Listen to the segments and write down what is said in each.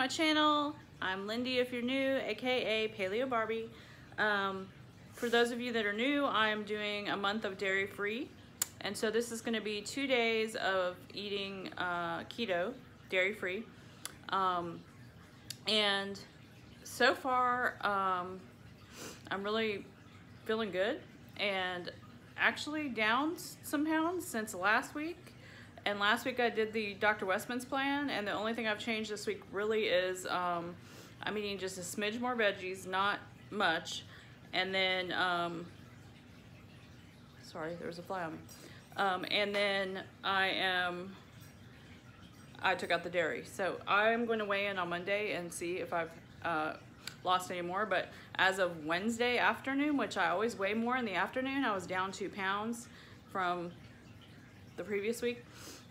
my channel. I'm Lindy if you're new, aka Paleobarbie. For those of you that are new, I'm doing a month of dairy-free. And so this is gonna be 2 days of eating keto, dairy-free. And so far, I'm really feeling good and actually down some pounds since last week. And last week I did the Dr. Westman's plan, and the only thing I've changed this week really is I'm eating just a smidge more veggies, not much. And then, sorry, there was a fly on me. And then I took out the dairy. So I'm going to weigh in on Monday and see if I've lost any more. But as of Wednesday afternoon, which I always weigh more in the afternoon, I was down 2 pounds from the previous week.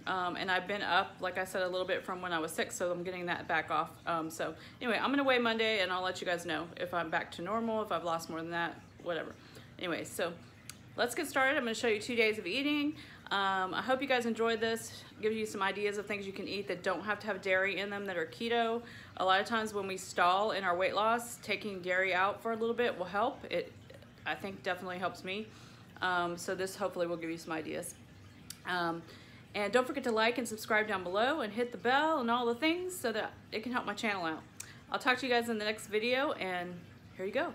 And I've been up, like I said, a little bit from when I was sick, so I'm getting that back off. So anyway, I'm gonna weigh Monday and I'll let you guys know if I'm back to normal, if I've lost more than that, whatever. Anyway, so let's get started. I'm gonna show you 2 days of eating. I hope you guys enjoyed this. Give you some ideas of things you can eat that don't have to have dairy in them, that are keto. A lot of times when we stall in our weight loss, taking dairy out for a little bit will help. It, I think, definitely helps me. So this hopefully will give you some ideas. And don't forget to like and subscribe down below and hit the bell and all the things so that it can help my channel out. I'll talk to you guys in the next video, and here you go.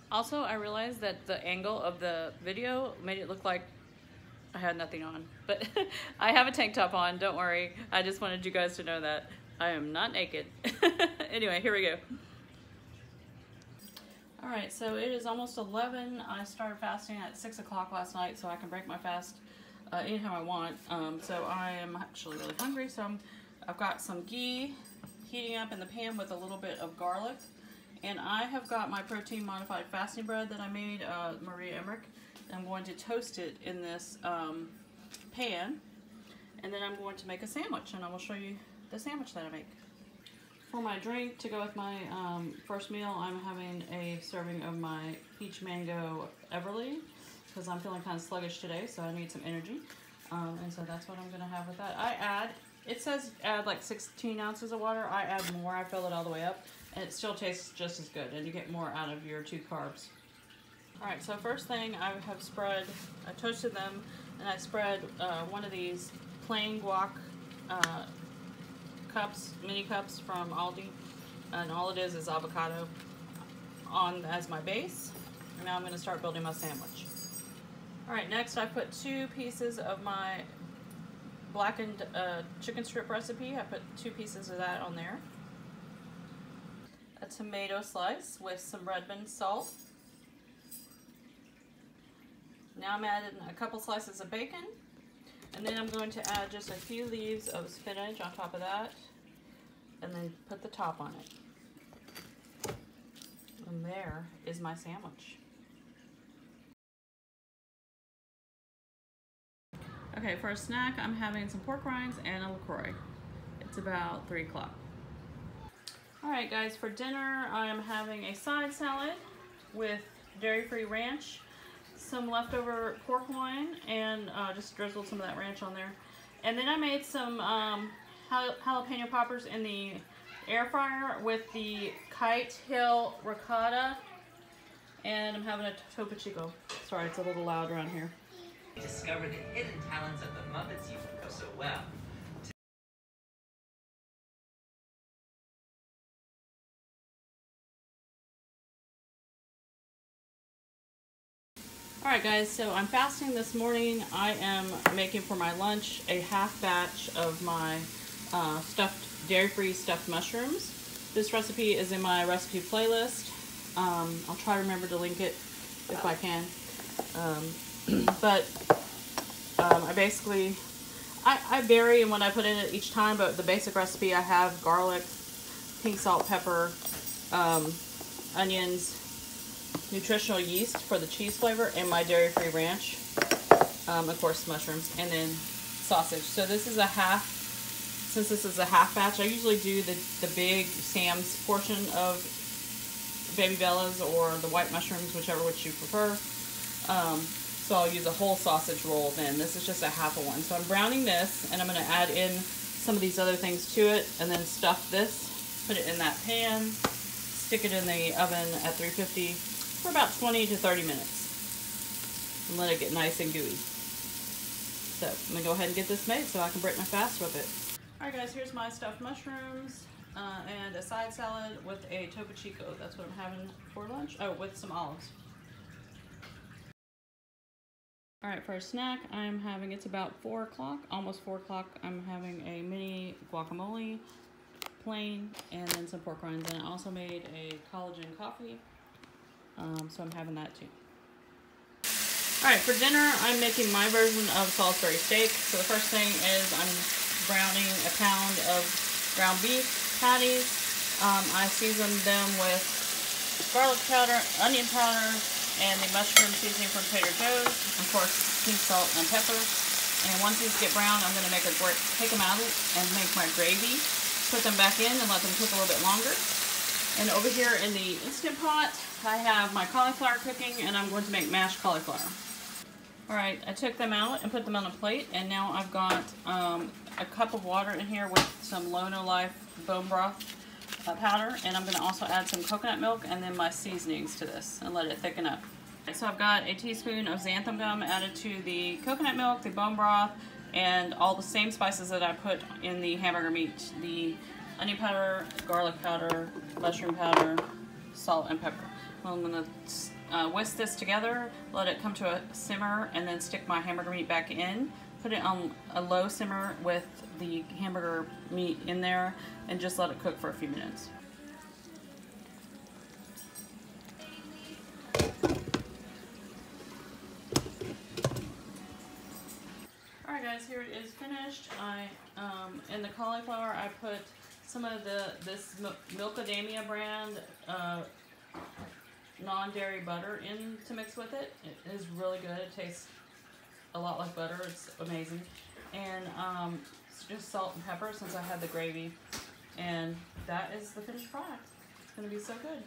Also, I realized that the angle of the video made it look like I had nothing on, but I have a tank top on, don't worry. I just wanted you guys to know that I am not naked. Anyway, here we go. All right, so it is almost 11. I started fasting at 6 o'clock last night so I can break my fast anytime I want. So I am actually really hungry, so I've got some ghee heating up in the pan with a little bit of garlic, and I have got my protein modified fasting bread that I made, Maria Emmerich. I'm going to toast it in this pan, and then I'm going to make a sandwich, and I will show you the sandwich that I make. For my drink to go with my first meal, I'm having a serving of my peach mango Everly, because I'm feeling kind of sluggish today, so I need some energy. And so that's what I'm going to have with that. I add, it says add like 16 ounces of water. I add more. I fill it all the way up, and it still tastes just as good, and you get more out of your 2 carbs. All right, so first thing I have spread, I toasted them, and I spread one of these plain guac cups, mini cups from Aldi, and all it is avocado on as my base. And now I'm going to start building my sandwich. All right, next I put 2 pieces of my blackened chicken strip recipe. I put 2 pieces of that on there. A tomato slice with some red bean salt. Now I'm adding a couple slices of bacon, and then I'm going to add just a few leaves of spinach on top of that, and then put the top on it. And there is my sandwich. Okay, for a snack, I'm having some pork rinds and a LaCroix. It's about 3 o'clock. All right, guys, for dinner, I am having a side salad with dairy-free ranch, some leftover pork loin, and just drizzled some of that ranch on there. And then I made some jalapeno poppers in the air fryer with the Kite Hill ricotta, and I'm having a Topo Chico. Sorry, it's a little loud around here. Discover the hidden talents of the Muppets you know so well. Alright guys, so I'm fasting this morning. I am making for my lunch a half batch of my dairy-free stuffed mushrooms. This recipe is in my recipe playlist. I'll try to remember to link it if I can. But I basically, I vary in what I put in it each time, but the basic recipe I have garlic, pink salt, pepper, onions, nutritional yeast for the cheese flavor, and my dairy-free ranch, of course mushrooms, and then sausage. So this is a half, since this is a half batch, I usually do the big Sam's portion of baby bellas or the white mushrooms, whichever which you prefer. So I'll use a whole sausage roll then. This is just a half of one. So I'm browning this, and I'm going to add in some of these other things to it, and then stuff this put it in that pan, stick it in the oven at 350 for about 20 to 30 minutes, and let it get nice and gooey. So I'm gonna go ahead and get this made so I can break my fast with it. All right guys, here's my stuffed mushrooms and a side salad with a Topo Chico. That's what I'm having for lunch. Oh, with some olives. All right, for a snack, I'm having, it's about 4 o'clock, almost 4 o'clock. I'm having a mini guacamole, plain, and then some pork rinds. And I also made a collagen coffee, so I'm having that too. All right, for dinner, I'm making my version of Salisbury steak. So the first thing is I'm browning a pound of ground beef patties. I season them with garlic powder, onion powder, and the mushroom seasoning from Trader Joe's. Of course, pink salt and pepper. And once these get brown, I'm going to take them out and make my gravy. Put them back in and let them cook a little bit longer. And over here in the Instant Pot, I have my cauliflower cooking, and I'm going to make mashed cauliflower. Alright, I took them out and put them on a plate, and now I've got a cup of water in here with some Lono Life bone broth powder, and I'm going to also add some coconut milk and then my seasonings to this and let it thicken up. So I've got a teaspoon of xanthan gum added to the coconut milk, the bone broth, and all the same spices that I put in the hamburger meat. The onion powder, garlic powder, mushroom powder, salt, and pepper. Well, I'm going to whisk this together, let it come to a simmer, and then stick my hamburger meat back in. Put it on a low simmer with the hamburger meat in there, and just let it cook for a few minutes. Alright guys, here it is finished. In the cauliflower, I put some of this Milkadamia brand non-dairy butter in to mix with it. It is really good. It tastes a lot like butter. It's amazing. And it's just salt and pepper since I had the gravy. And that is the finished product. It's going to be so good.